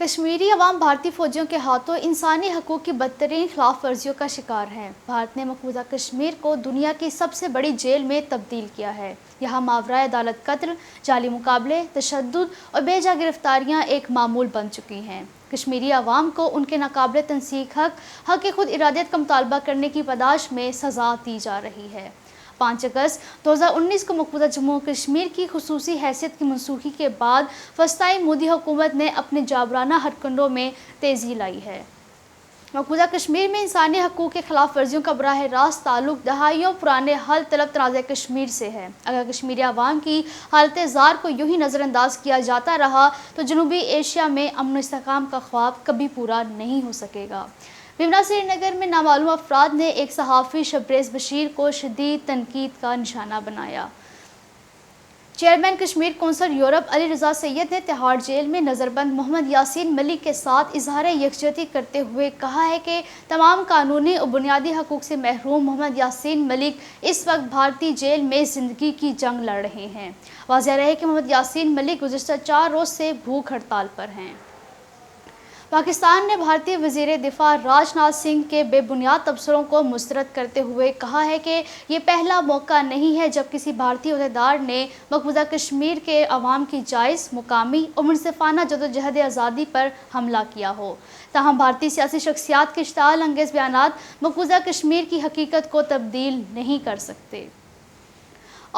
کشمیری عوام بھارتی فوجیوں کے ہاتھوں انسانی حقوق کی بدترین خلاف ورزیوں کا شکار ہے۔ بھارت نے مقبوضہ کشمیر کو دنیا کی سب سے بڑی جیل میں تبدیل کیا ہے۔ یہاں ماورائے عدالت قتل، جعلی مقابلے، تشدد اور بے جا گرفتاریاں ایک معمول بن چکی ہیں۔ کشمیری عوام کو ان کے ناقابل تنسیق حق خود ارادیت کا مطالبہ کرنے کی پاداش میں سزا دی جا رہی ہے۔ 5 اگست 2019 کو مقبوضہ جموں و کشمیر کی خصوصی حیثیت کی منسوخی کے بعد وسطائی مودی حکومت نے اپنے جابرانہ ہتھکنڈوں میں تیزی لائی ہے۔ مقبوضہ کشمیر میں انسانی حقوق کے خلاف ورزیوں کا براہ راست تعلق دہائیوں پرانے حل طلب تنازع کشمیر سے ہے۔ اگر کشمیری عوام کی حالت زار کو یوں ہی نظر انداز کیا جاتا رہا تو جنوبی ایشیا میں امن و استحکام کا خواب کبھی پورا نہیں ہو سکے گا۔ بمنا سری نگر میں نامعلوم افراد نے ایک صحافی شبریز بشیر کو شدید تنقید کا نشانہ بنایا۔ Chairman Kashmir council Europe Ali Raza سید نے تہاڑ جیل میں نظر بند محمد یاسین ملک کے ساتھ اظہار یکجہتی کرتے ہوئے کہا ہے کہ تمام قانونی اور بنیادی حقوق سے محروم محمد یاسین ملک اس وقت بھارتی جیل میں زندگی کی جنگ لڑ رہے ہیں۔ واضح رہے کہ محمد یاسین ملک گزشتہ 4 روز سے بھوک ہڑتال پر ہیں۔ پاکستان نے بھارتی وزیر دفاع راج ناتھ سنگھ کے بے بنیاد تبصروں کو مسترد کرتے ہوئے کہا ہے کہ یہ پہلا موقع نہیں ہے جب کسی بھارتی عہدیدار نے مقبوضہ کشمیر کے عوام کی جائز، مقامی اور منصفانہ جدوجہد آزادی پر حملہ کیا ہو۔ تاہم بھارتی سیاسی شخصیات کے اشتعال انگیز بیانات مقبوضہ کشمیر کی حقیقت کو تبدیل نہیں کر سکتے۔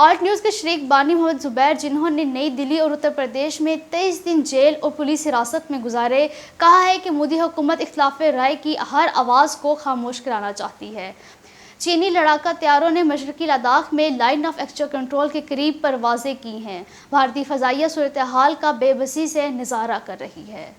آلٹ نیوز کے شریک بانی محمد زبیر، جنہوں نے نئی دہلی اور اتر پردیش میں 23 دن جیل اور پولیس حراست میں گزارے، کہا ہے کہ مودی حکومت اختلاف رائے کی ہر آواز کو خاموش کرانا چاہتی ہے۔ چینی لڑاکا طیاروں نے مشرقی لداخ میں لائن آف ایکچوئل کنٹرول کے قریب پروازیں کی ہیں۔ بھارتی فضائیہ صورتحال کا بے بسی سے نظارہ کر رہی ہے۔